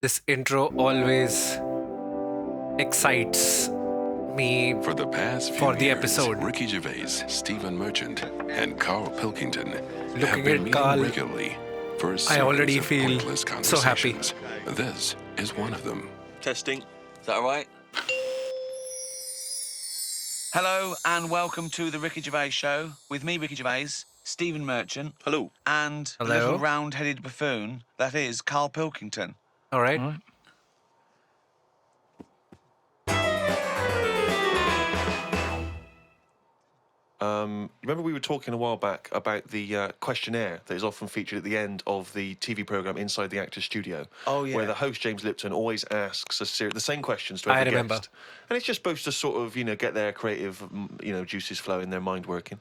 This intro always excites me For the past few for the years, episode. Ricky Gervais, Stephen Merchant, and Karl Pilkington have Looking been at meeting Karl, regularly for a I series already of feel pointless so happy. conversations. This is one of them. Testing. Is that all right? Hello and welcome to the Ricky Gervais Show with me, Ricky Gervais, Stephen Merchant. Hello. And the Hello. little round-headed buffoon that is Karl Pilkington. All right. Remember we were talking a while back about the questionnaire that is often featured at the end of the TV programme Inside the Actors Studio? Oh, yeah. Where the host, James Lipton, always asks the same questions to I every remember. guest. And it's just supposed to sort of, get their creative, juices flowing, their mind working.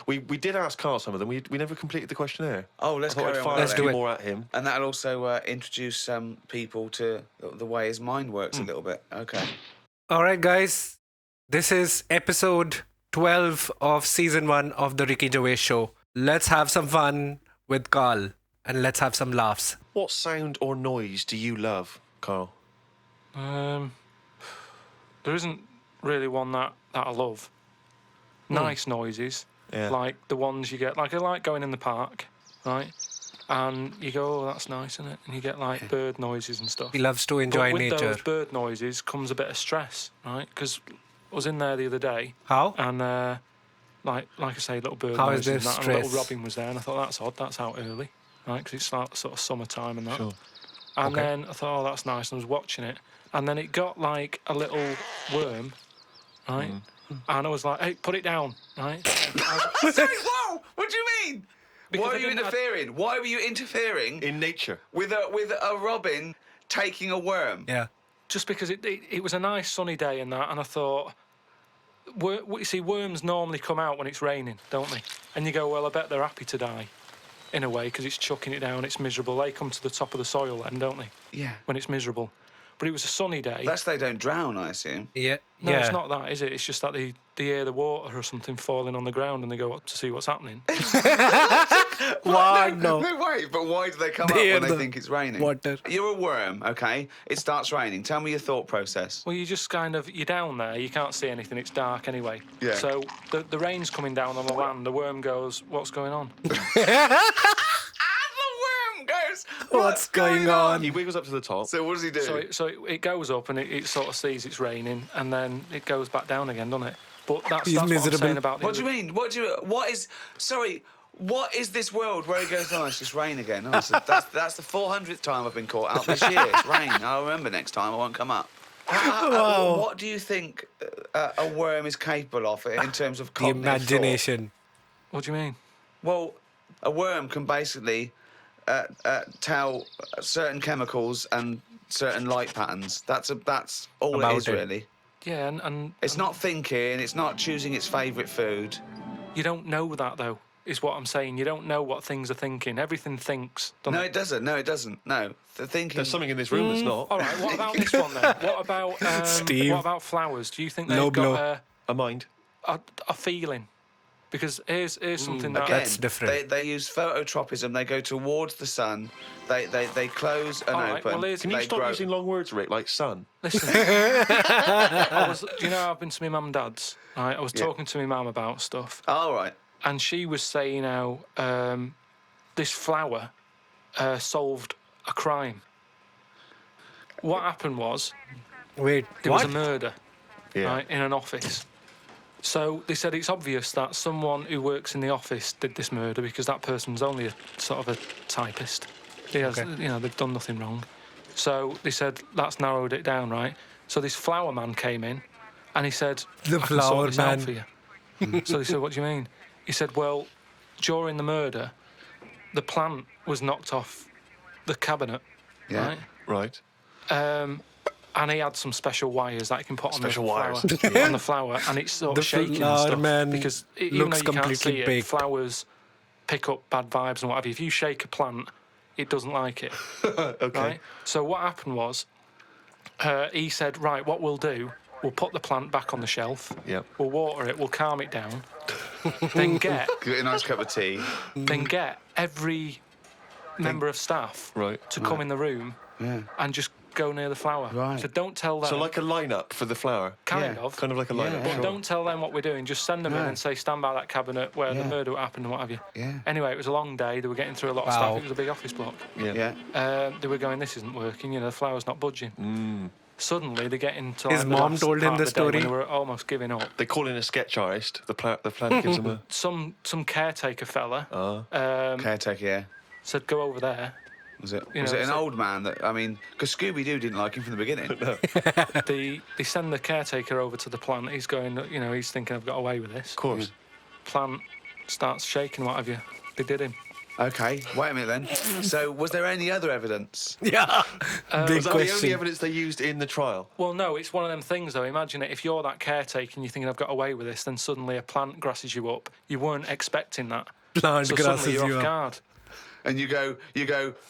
We did ask Karl some of them. We never completed the questionnaire. Oh, let's I thought carry I'd on fire with Let's a that do few it. more at him. And that'll also introduce people to the way his mind works a little bit. Okay. All right, guys. This is episode 12 of season 1 of the Ricky Gervais Show. Let's have some fun with Karl and let's have some laughs. What sound or noise do you love, Karl? There isn't really one that I love. Nice noises, Yeah. like the ones you get. Like I like going in the park, right? And you go, oh, that's nice, isn't it? And you get like bird noises and stuff. He loves to enjoy but with nature. those bird noises comes a bit of stress, right? Because I was in there the other day, How? and like I say, little bird How is noises there and that. And little stress? robin was there, and I thought that's odd. That's out early, right? Because it's like sort of summertime and that. Sure. And Okay. then I thought, oh, that's nice. And I was watching it. And then it got like a little worm, right? And I was like, hey, put it down, right? Sorry, whoa! What do you mean? Because Why I are you didn't- interfering? Why were you interfering In nature. with a robin taking a worm? Yeah. Just because it was a nice sunny day and that. And I thought, you see, worms normally come out when it's raining, don't they? And you go, well, I bet they're happy to die, in a way, because it's chucking it down, it's miserable. They come to the top of the soil then, don't they? Yeah. When it's miserable. But it was a sunny day. That's they don't drown, I assume. Yeah. No, yeah. it's not that, is it? It's just that they hear the water or something falling on the ground and they go up to see what's happening. Wow, no. No way, but why do they come They up hear when they the think it's raining? water. You're a worm, okay? It starts raining. Tell me your thought process. Well, you just kind of, you're down there, you can't see anything, it's dark anyway. Yeah. So the rain's coming down on the land, the worm goes, what's going on? The worm goes, What's going on? He wiggles up to the top. So what does he do? So it goes up and it sort of sees it's raining and then it goes back down again, doesn't it? But that's what I'm miserable. saying about the What do you mean? What is this world where he goes, oh, it's just rain again? Oh, that's the 400th time I've been caught out this year. It's rain. I'll remember next time. I won't come up. Wow. What do you think a worm is capable of in terms of The cognitive thought? imagination. What do you mean? Well, a worm can basically tell certain chemicals and certain light patterns. That's all About it is, it. really. Yeah, and It's not thinking. It's not choosing its favourite food. you don't know that, though, is what I'm saying. You don't know what things are thinking. Everything thinks, doesn't No, it? it doesn't. No, it doesn't. No, the thinking. There's something in this room that's not. All right, what about this one, then? What about, Steve. what about flowers? Do you think they've Low blow. got A mind. a feeling? Because here's something that... Again, That's different. They use phototropism. They go towards the sun. They close and All right, open. well, here's- Can you they stop grow. using long words, Rick, like sun? Listen, do you know I've been to my mum and dad's, right? I was talking to my mum about stuff, All right. and she was saying how this flower solved a crime. What happened was Wait, there what? was a murder, Yeah. right, in an office. So they said it's obvious that someone who works in the office did this murder because that person's only a sort of a typist. He has, Okay. they've done nothing wrong. So they said that's narrowed it down, right? So this flower man came in, and he said, The "I can flower sort this out man. for you." So they said, "What do you mean?" He said, "Well, during the murder, the plant was knocked off the cabinet, Yeah. right? Right. And he had some special wires that he can put on Special the wires. flower, on the flower, and it's sort The of shaking and flower stuff. man Because even looks though you can't completely see it, baked. flowers pick up bad vibes and what have you. If you shake a plant, it doesn't like it. Okay. Right? So what happened was, he said, right, what we'll do, we'll put the plant back on the shelf, Yep. we'll water it, we'll calm it down, then get Get a nice cup of tea. every member of staff Right. to come in the room Yeah. and just go near the flower. Right. He said, don't tell them. So like a lineup for the flower. Kind Yeah. of. Kind of like a lineup. Yeah. But don't tell them what we're doing. Just send them in No. and say, stand by that cabinet where the Yeah. murder happened and what have you. Yeah. Anyway, it was a long day. They were getting through a lot of Wow. stuff. It was a big office block. Yeah. They were going, this isn't working. You know, the flower's not budging. Suddenly, they get into His the mom last told him part the of day when story? They were almost giving up. They call in a sketch artist. The plan gives them a. Some caretaker fella Caretaker, yeah. said, go over there. Was it? You Was know, it an so- old man that? I mean, because Scooby-Doo didn't like him from the beginning. They send the caretaker over to the plant. He's going, you know, he's thinking, I've got away with this. Of course. Plant starts shaking, what have you. They did him. Okay, wait a minute then. So, was there any other evidence? Yeah. Big Was that the only question. evidence they used in the trial? Well, no, it's one of them things, though. Imagine it, if you're that caretaker and you're thinking, I've got away with this, then suddenly a plant grasses you up. You weren't expecting that. Plant So grasses suddenly you're you off up. guard. And you go,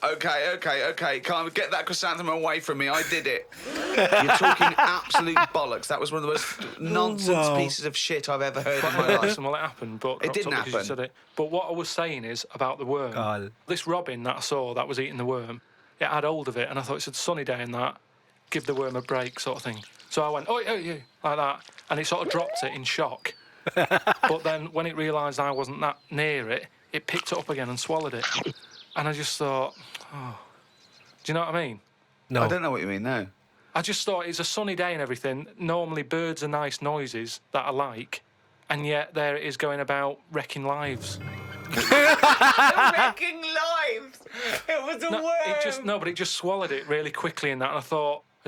okay, can't get that chrysanthemum away from me. I did it. You're talking absolute bollocks. That was one of the most nonsense Wow. pieces of shit I've ever heard in But my life. listen, well, it happened, but It didn't because you happen. said it. But what I was saying is about the worm. Carl. This robin that I saw that was eating the worm, it had hold of it, and I thought it's a sunny day and that, give the worm a break, sort of thing. So I went, oh, you, like that, and it sort of dropped it in shock. But then when it realised I wasn't that near it, it picked it up again and swallowed it. And I just thought, oh, do you know what I mean? No. I don't know what you mean, no. I just thought it's a sunny day and everything. Normally birds are nice noises that I like, and yet there it is going about wrecking lives. Wrecking lives! It was a But it just swallowed it really quickly in that. And I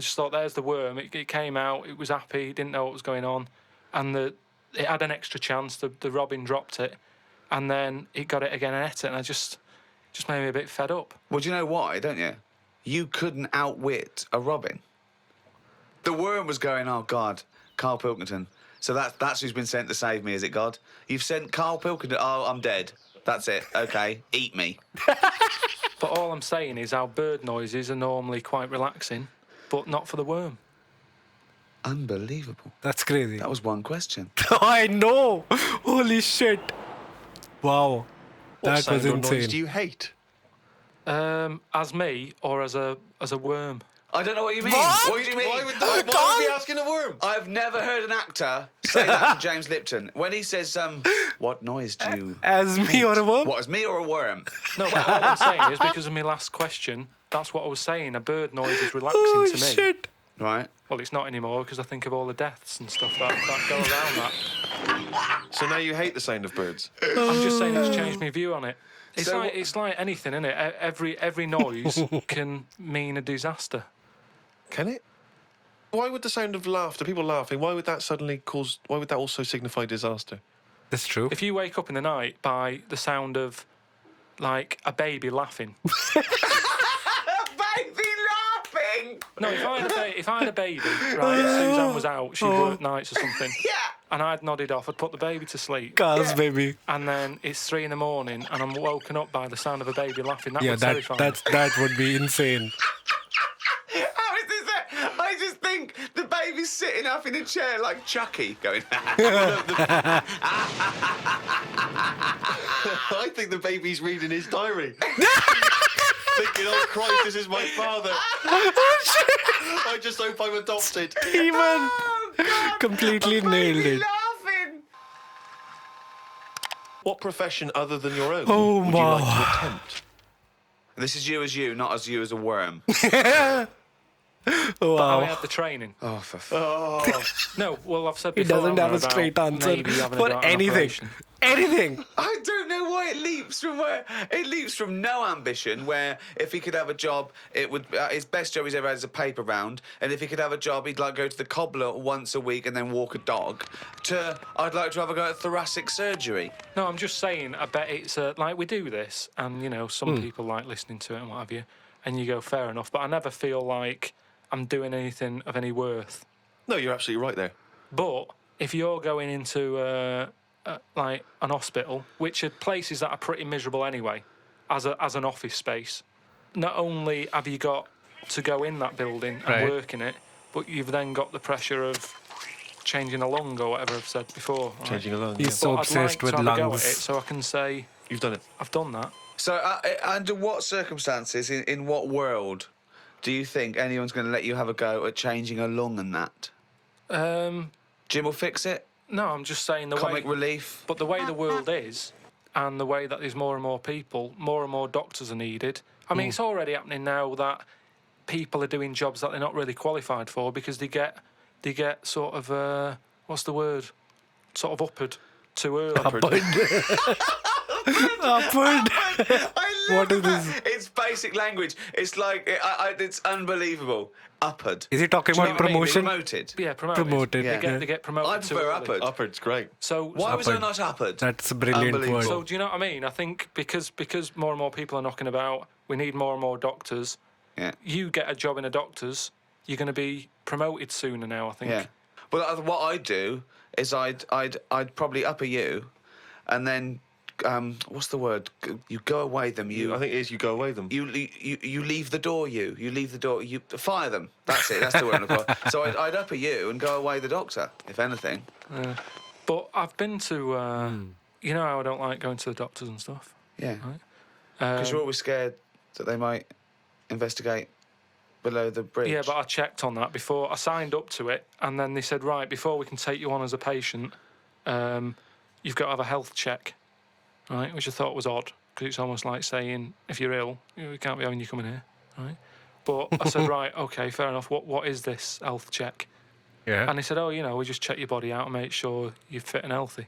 just thought, there's the worm. It came out. It was happy. It didn't know what was going on, and it had an extra chance. The robin dropped it, and then it got it again and ate it. And I just made me a bit fed up. Well, do you know why, don't you? You couldn't outwit a robin. The worm was going, oh, God, Karl Pilkington. So that's who's been sent to save me, is it, God? You've sent Karl Pilkington. Oh, I'm dead. That's it. OK, eat me. But all I'm saying is our bird noises are normally quite relaxing, but not for the worm. Unbelievable. That's crazy. That was one question. I know. Holy shit. Wow. What That sound was or noise insane. do you hate? As me or as a worm? I don't know what you mean. What? do you mean? Why would we be asking a worm? I've never heard an actor say that to James Lipton. When he says, what noise do you... As me or a worm? What, as me or a worm? No, but all I'm saying is because of my last question, that's what I was saying. A bird noise is relaxing Oh, to me. shit. Right. Well, it's not anymore because I think of all the deaths and stuff that go around that. So now you hate the sound of birds? I'm just saying it's changed my view on it. So It's like anything, isn't it? Every noise can mean a disaster. Can it? Why would the sound of laughter, people laughing, why would that also signify disaster? That's true. If you wake up in the night by the sound of, like, a baby laughing. Baby laughing! No, if I had a baby, right, Suzanne was out, she worked nights or something, Yeah. and I'd nodded off, I'd put the baby to sleep, Carl's baby. and then it's 3 a.m, and I'm woken up by the sound of a baby laughing. That Yeah, would terrify me. that would be insane. How is this? I just think the baby's sitting up in a chair like Chucky, going. I think the baby's reading his diary. Thinking, oh Christ, this is my father. I just hope I'm adopted. Even completely nailed it. Laughing. What profession other than your own Oh, would you like to wow. attempt? This is you as you, not as you as a worm. But I Wow. had the training. Oh, for No, well, I've said He before. doesn't have a about straight answer maybe having for an anything. operation. Anything. I don't know why it leaps from where it leaps from no ambition, where if he could have a job, it would his best job he's ever had is a paper round, and if he could have a job, he'd like go to the cobbler once a week and then walk a dog. To I'd like to have a go at thoracic surgery. No, I'm just saying, I bet it's like we do this, and, you know, some people like listening to it and what have you, and you go, fair enough, but I never feel like I'm doing anything of any worth. No, you're absolutely right there. But if you're going into like an hospital, which are places that are pretty miserable anyway, as an office space, not only have you got to go in that building and Right. work in it, but you've then got the pressure of changing a lung or whatever I've said before. right? Changing a lung. He's Yeah. so But I'd obsessed like with to have a go at lungs. it so I can say You've done it. I've done that. So, under what circumstances, in what world, do you think anyone's going to let you have a go at changing a lung and that? Jim will fix it? No, I'm just saying the Comic way... relief? But the way the world is, and the way that there's more and more people, more and more doctors are needed. I mean, it's already happening now that people are doing jobs that they're not really qualified for because they get sort of what's the word? Sort of uppered too early. Upward. I love What is that. this? It's basic language. It's like, it's unbelievable. Uppered. Is he talking Do you about know what I mean? promotion? Promoted. Yeah, promoted. Promoted, Yeah. They get promoted I too prefer early. uppered. Upward's great. So Why was I Uppered. not uppered? That's a brilliant Unbelievable. word. So do you know what I mean? I think because more and more people are knocking about, we need more and more doctors. Yeah. You get a job in a doctor's, you're going to be promoted sooner now, I think. Yeah. Well, what I'd do is I'd probably upper you, and then what's the word? You go away them. I think it is you go away them. You leave the door. You leave the door. You fire them. That's it. That's the word. So I'd upper you and go away the doctor, if anything. But I've been to, you know how I don't like going to the doctors and stuff? Yeah. Right. Because you're always scared that they might investigate below the bridge. Yeah, but I checked on that before. I signed up to it, and then they said, right, before we can take you on as a patient, you've got to have a health check, right? Which I thought was odd, because it's almost like saying, if you're ill, we can't be having you coming here, right? But I said, right, okay, fair enough. What is this health check? Yeah. And he said, we just check your body out and make sure you're fit and healthy.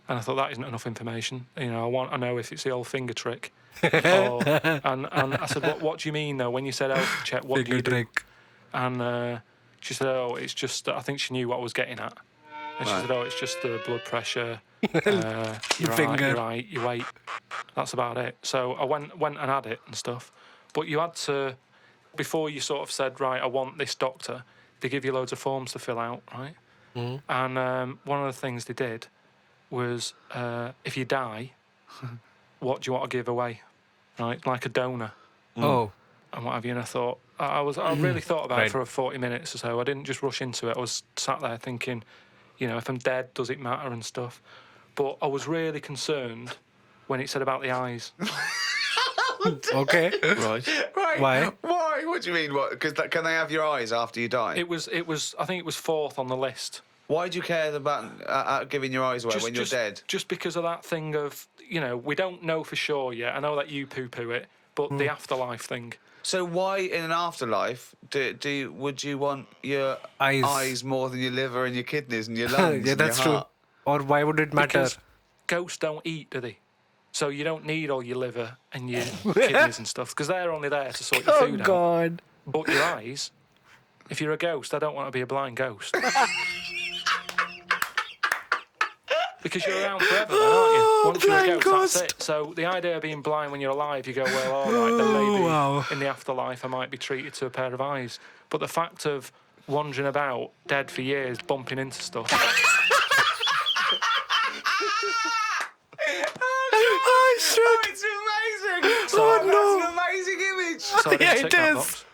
And I thought that isn't enough information. I know if it's the old finger trick. And I said, what do you mean though? When you said health check, what do you do? Trick. And she said, it's just, I think she knew what I was getting at. And she said, it's just the blood pressure, your finger. your eye, your weight. That's about it. So I went and had it and stuff. But you had to, before you sort of said, right, I want this doctor, they give you loads of forms to fill out, right? And one of the things they did was, if you die, what do you want to give away? Right, like a donor. Oh. And what have you, and I thought, I really thought about Right. it for 40 minutes or so. I didn't just rush into it. I was sat there thinking, if I'm dead, does it matter and stuff? But I was really concerned when it said about the eyes. Okay. Right. Right. Why? Why? What do you mean? What? Because can they have your eyes after you die? It was. I think it was fourth on the list. Why do you care about giving your eyes away when you're dead? Just because of that thing of, we don't know for sure yet. I know that you poo-poo it, but the afterlife thing. So why, in an afterlife, would you want your eyes more than your liver and your kidneys and your lungs? Yeah, and that's your true. heart? Or why would it matter? Because ghosts don't eat, do they? So you don't need all your liver and your kidneys and stuff, because they're only there to sort your Oh food out. God. But your eyes, if you're a ghost, I don't want to be a blind ghost. Because you're around forever then, aren't you? Once you're a blind ghost, ghost. that's it. So the idea of being blind when you're alive, you go, well, all right, then maybe wow. in the afterlife I might be treated to a pair of eyes. But the fact of wandering about, dead for years, bumping into stuff... Oh shit. It's amazing! So- That's an amazing image! So I didn't Yeah, tick it that is. box.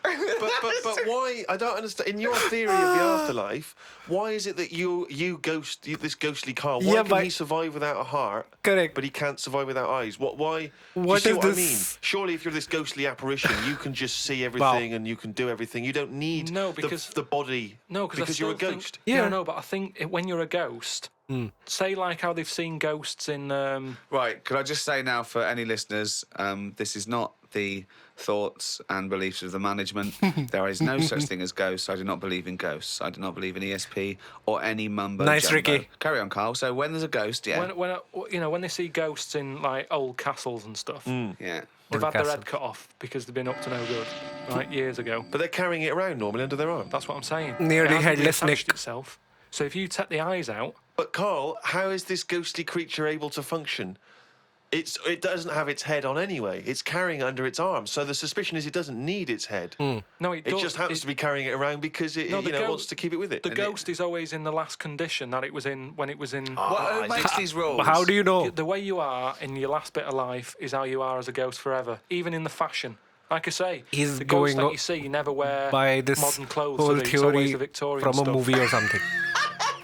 But why? I don't understand. In your theory of the afterlife, why is it that this ghostly Karl, why Yeah, can but- he survive without a heart? Correct. But he can't survive without eyes. Why? Do you What see is what I this? mean? Surely, if you're this ghostly apparition, you can just see everything and you can do everything. You don't need No, because- the body. No, because you're a ghost. Yeah. No, but I think when you're a ghost, say like how they've seen ghosts in... Right, could I just say now for any listeners, this is not the thoughts and beliefs of the management. There is no such thing as ghosts. I do not believe in ghosts. I do not believe in ESP or any mumbo Nice, jumbo. Ricky. Carry on, Carl. So when there's a ghost, yeah. when they see ghosts in like old castles and stuff, Yeah. they've Old had their castle. head cut off because they've been up to no good, right, years ago. But they're carrying it around normally under their arm. That's what I'm saying. Nearly It hasn't headless reattached Nick. itself. So if you take the eyes out, But Carl, how is this ghostly creature able to function? It doesn't have its head on anyway. It's carrying it under its arm. So the suspicion is it doesn't need its head. no, it It does. just happens to be carrying it around because it No, the ghost- wants to keep it with it. The ghost is always in the last condition that it was in when it was in. Who makes these rules? But how do you know? The way you are in your last bit of life is how you are as a ghost forever, even in the fashion. Like I say, He's the ghosts going that o- you see never wear By this modern clothes. whole do they? It's always theory the Victorian from a stuff. movie or something.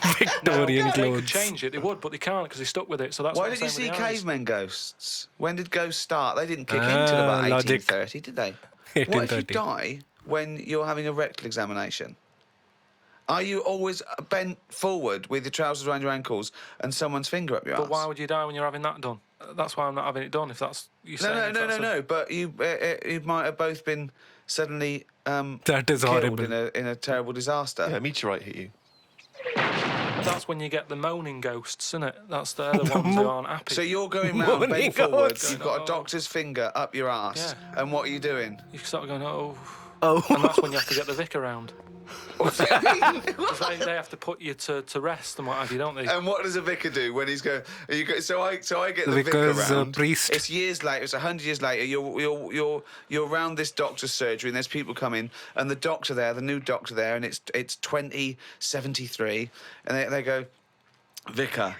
Now, Victorian They could clothes. change it, they would, but they can't because they stuck with it. So that's Why what did I'm you see saying with the eyes. cavemen ghosts? When did ghosts start? They didn't kick in until about logic. 1830, did they? What if you 1830. die when you're having a rectal examination? Are you always bent forward with your trousers around your ankles and someone's finger up your But arse? why would you die when you're having that done? That's why I'm not having it done. If that's you saying. No. But you might have both been suddenly That is killed horrible. in a terrible disaster. Yeah, a meteorite hit you. That's when you get the moaning ghosts, isn't it? That's the ones who aren't happy. So you're going round Morning bent forward. ghosts. You've got a doctor's finger up your arse, and what are you doing? You start going, oh. Oh. And that's when you have to get the vicar round. What's that mean? They have to put you to rest and what have you, don't they? And what does a vicar do when he's going? So I get the vicar Vicar's round. priest. It's years later. It's 100 years later. You're around this doctor's surgery, and there's people coming, and the doctor there, the new doctor there, and it's 2073, and they go, Vicar.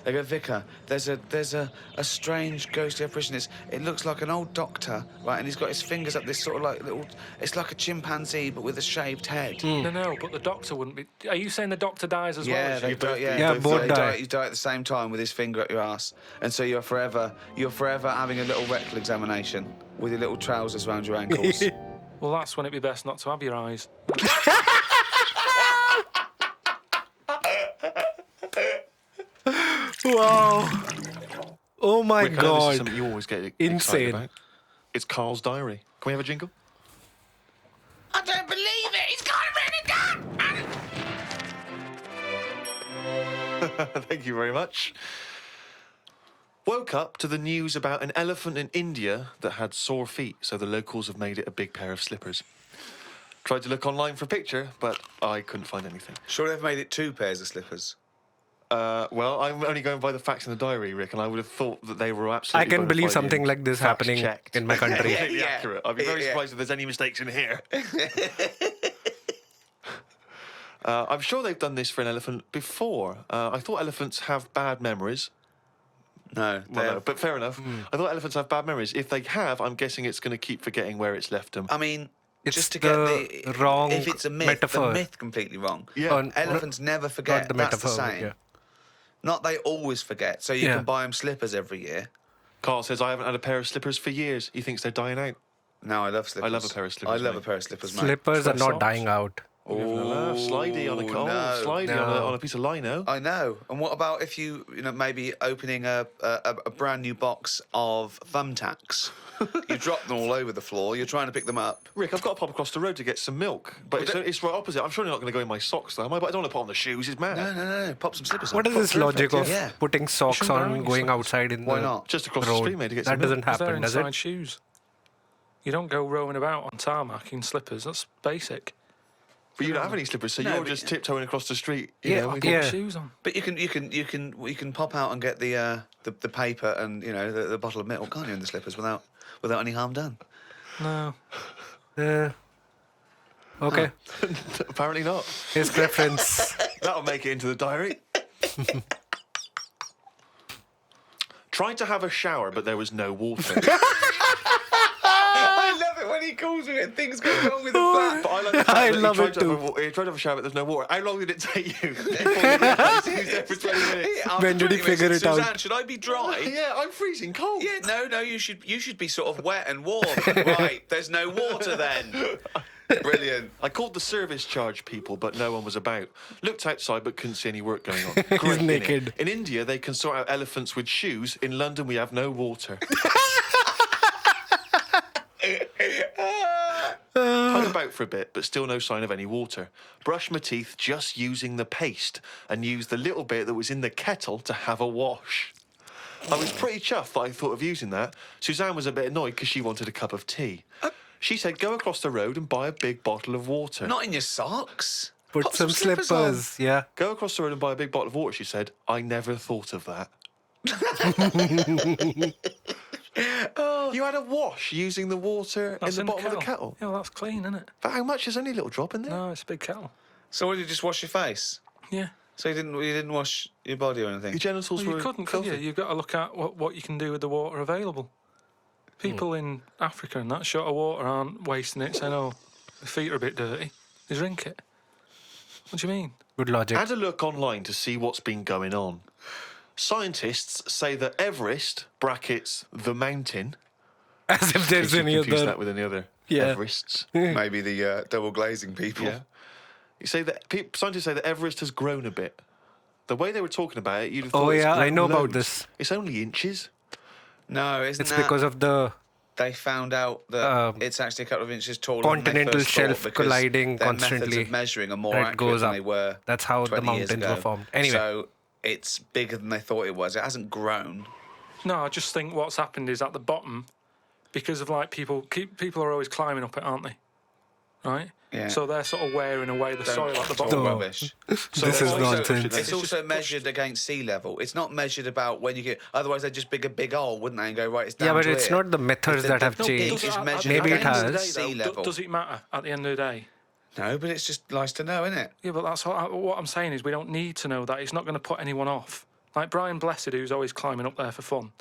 They go, Vicar. There's a strange ghostly apparition. It looks like an old doctor, right? And he's got his fingers up this sort of like little. It's like a chimpanzee, but with a shaved head. No, but the doctor wouldn't be. Are you saying the doctor dies as well? Yeah, As they you? die. Yeah, both die. You die at the same time with his finger up your ass, and so you're forever having a little rectal examination with your little trousers around your ankles. Well, that's when it'd be best not to have your eyes. Wow. Oh my Rick, I know this is god. something you always get excited Insane. about. It's Carl's diary. Can we have a jingle? I don't believe it. He's got it written down. Thank you very much. Woke up to the news about an elephant in India that had sore feet, so the locals have made it a big pair of slippers. Tried to look online for a picture, but I couldn't find anything. Sure, they've made it 2 pairs of slippers. Well, I'm only going by the facts in the diary, Rick, and I would have thought that they were absolutely. I can bona believe fide something and like this facts happening checked. in my country. Completely Yeah. accurate. I'd be very Yeah. surprised if there's any mistakes in here. I'm sure they've done this for an elephant before. I thought elephants have bad memories. No, Well, no, but fair enough. I thought elephants have bad memories. If they have, I'm guessing it's going to keep forgetting where it's left them. I mean, It's just to the get the wrong if it's a myth, metaphor. the myth completely wrong. Yeah. On- Elephants never forget. Not the That's metaphor. the saying. Yeah. Not they always forget. So you Yeah. can buy them slippers every year. Carl says, I haven't had a pair of slippers for years. He thinks they're dying out. No, I love slippers. I love a pair of slippers, I love mate. a pair of slippers, mate. Slippers are Try not socks. dying out. Slidey on a car. no. Slidey No. on a piece of lino. I know. And what about if you maybe opening a brand new box of thumbtacks? You drop them all over the floor. You're trying to pick them up. Rick, I've got to pop across the road to get some milk. But it's right opposite. I'm surely not going to go in my socks, though, am I? But I don't want to put on the shoes. It's mad. No. Pop some slippers What on. is this logic of yeah. putting socks shouldn't wear on, any going socks. outside in Why the not? Just across the road? street, mate, to get That some doesn't milk. They're happen, does inside it? shoes. You don't go roaming about on tarmac in slippers. That's basic. But you don't have any slippers, so No, you're but- just tiptoeing across the street. You Yeah, know, with Put yeah. shoes on. But you can pop out and get the paper and the bottle of milk, can't you, in the slippers without any harm done? No. Okay. Apparently not. His preference. That'll make it into the diary. Tried to have a shower, but there was no water. I love it when he calls me and things go wrong with the flat. But I like the fact I that love he it tried to too. he tried to have a shower, but there's no water. How long did it take you? Before you realised he was there for 20 minutes. After When did he 20 minutes, figure it out? Suzanne, should I be dry? Yeah, I'm freezing cold. Yeah, no, you should be sort of wet and warm. Right, there's no water then. Brilliant. I called the service charge people, but no one was about. Looked outside, but couldn't see any work going on. Great, innit? naked. In India, they can sort out elephants with shoes. In London, we have no water. Hung about for a bit, but still no sign of any water. Brushed my teeth just using the paste and used the little bit that was in the kettle to have a wash. I was pretty chuffed that I thought of using that. Suzanne was a bit annoyed because she wanted a cup of tea. She said, go across the road and buy a big bottle of water. Not in your socks. Put Pop some slippers. on. Yeah. Go across the road and buy a big bottle of water, she said. I never thought of that. You had a wash using the water That's in the bottom of the kettle. Yeah, well, that's clean, isn't it? But how much? There's only a little drop in there. No, it's a big kettle. So what, did you just wash your face? Yeah. So you didn't wash your body or anything? Your genitals Well, were you couldn't, could you? filthy. You've got to look at what you can do with the water available. People in Africa and that short of water aren't wasting it, saying, oh, the feet are a bit dirty. They drink it. What do you mean? Good logic. Had a look online to see what's been going on. Scientists say that Everest, brackets, the mountain, As if there's in case you any confuse other. that with any other Yeah. Everests. Maybe the double glazing people. Yeah. You say that scientists say that Everest has grown a bit. The way they were talking about it, you'd have thought Oh, it's yeah, I grown know about loads. this. It's only inches. No, isn't It's that because of the they found out that it's actually a couple of inches taller continental than they first shelf thought because colliding their constantly. methods of measuring are more It accurate goes than up. they were. That's how the 20 years mountains ago. were formed. Anyway. So it's bigger than they thought it was. It hasn't grown. No, I just think what's happened is at the bottom, because of like people are always climbing up it, aren't they? Right? Yeah. So they're sort of wearing away the soil at the Talk bottom. rubbish. So This is also- nonsense. It's also measured against sea level. It's not measured about when you get. Otherwise, they'd just dig a big hole, wouldn't they, and go right. It's down Yeah, but to it's here. not the methods If that have the changed. peak is measured Maybe it against has. sea level. Does it matter at the end of the day? No, but it's just nice to know, isn't it? Yeah, but that's what I'm saying is we don't need to know that. It's not going to put anyone off. Like Brian Blessed, who's always climbing up there for fun.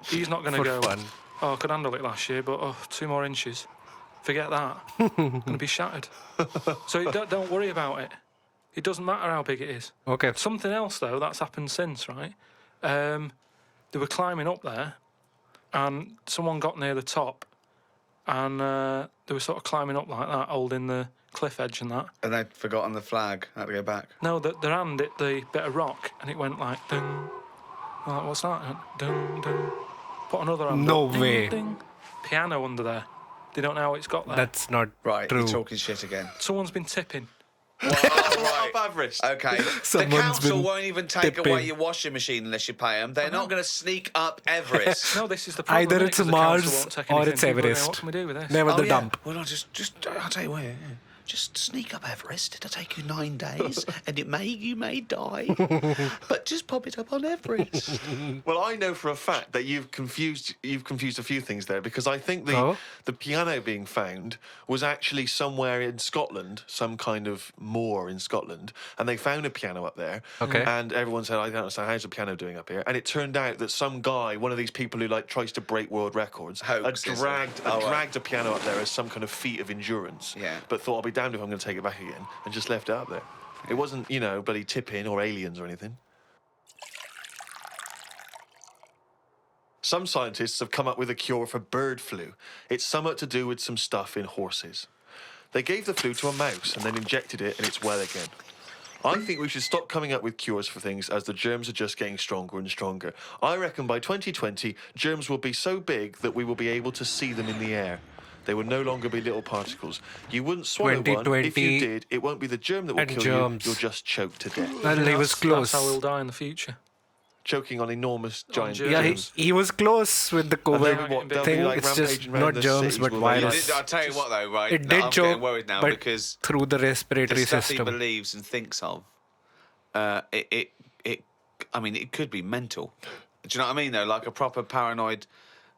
He's not going to For go, fun. oh, I could handle it last year, but 2 more inches. Forget that. Going to be shattered. So don't worry about it. It doesn't matter how big it is. Okay. Something else, though, that's happened since, right? They were climbing up there, and someone got near the top, and they were sort of climbing up like that, holding the cliff edge and that. And they'd forgotten the flag. Had to go back. No, their hand hit the bit of rock, and it went like, ding. Like, what's that? It went, ding, ding. Put another hand No up, ding, way. Ding. Piano under there. They don't know how it's got there. That's not Right, true. you're talking shit again. Someone's been tipping. Well, right. Up Everest. Okay. The Someone's council been won't even take tipping. away your washing machine unless you pay them. They're not going to sneak up Everest. No, this is the problem. Either innit? it's 'Cause the council Mars won't take or anything. it's People are going, Everest. What can we do with this? Never the yeah. dump. Well, I'll tell you what. Yeah. Just sneak up Everest. It'll take you 9 days, and you may die. But just pop it up on Everest. Well, I know for a fact that you've confused a few things there, because I think the piano being found was actually somewhere in Scotland, some kind of moor in Scotland, and they found a piano up there. Okay. And everyone said, I don't understand, how's a piano doing up here? And it turned out that some guy, one of these people who like tries to break world records, had Hoaxes. dragged a piano up there as some kind of feat of endurance. Yeah. But thought, I'll be damned if I'm going to take it back again, and just left it up there. It wasn't, bloody tipping or aliens or anything. Some scientists have come up with a cure for bird flu. It's somewhat to do with some stuff in horses. They gave the flu to a mouse and then injected it, and it's well again. I think we should stop coming up with cures for things, as the germs are just getting stronger and stronger. I reckon by 2020, germs will be so big that we will be able to see them in the air. They will no longer be little particles. You wouldn't swallow one. If 2020 you did, it won't be the germ that will and kill germs. you. You'll just choke to death. Well, he was close. That's how we'll die in the future. Choking on enormous giant germs. Yeah, germs. he was close with the And then COVID what, they'll thing. be like It's just rampaging around not the germs, cities but with all virus. these- I'll tell you what, though, right? It No, did I'm choke, getting worried now but because through the respiratory the stuff system. he believes and thinks of, it could be mental. Do you know what I mean, though? Like a proper paranoid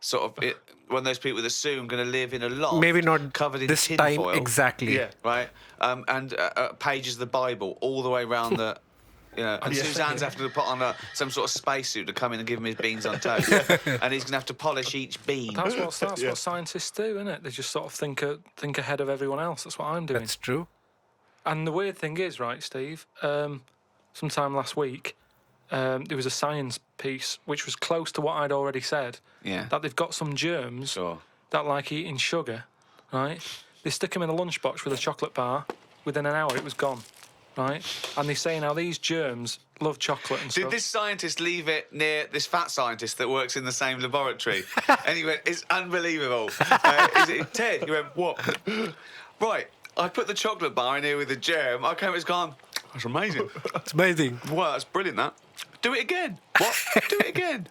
sort of... one of those people that assume going to live in a loft Maybe not covered in this tin time foil, exactly. Yeah. right? And pages of the Bible all the way around the... and Yeah. Suzanne's having to put on some sort of spacesuit to come in and give him his beans on toast. And he's going to have to polish each bean. That's what scientists do, isn't it? They just sort of think ahead of everyone else. That's what I'm doing. That's true. And the weird thing is, right, Steve, sometime last week, there was a science piece which was close to what I'd already said. Yeah. That they've got some germs Sure. that like eating sugar, right? They stick them in a lunchbox with a chocolate bar. Within an hour, it was gone, right? And they say now these germs love chocolate and Did stuff. this scientist leave it near this fat scientist that works in the same laboratory? And he went, it's unbelievable. Ted, he went, what? Right, I put the chocolate bar in here with the germ. I came, it's gone. That's amazing. It's amazing. Wow, that's brilliant, that. Do it again. What? Do it again.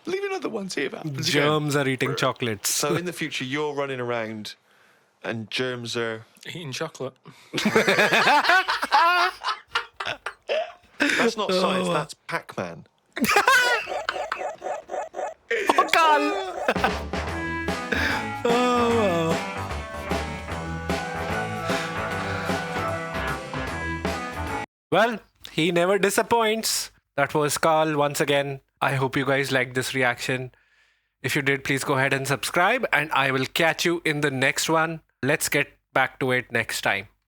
Leave another one, see if it happens again. Germs are eating chocolates. So in the future, you're running around and germs are... Eating chocolate. That's not science, that's Pac-Man. Well, he never disappoints. That was Karl once again. I hope you guys liked this reaction. If you did, please go ahead and subscribe, and I will catch you in the next one. Let's get back to it next time.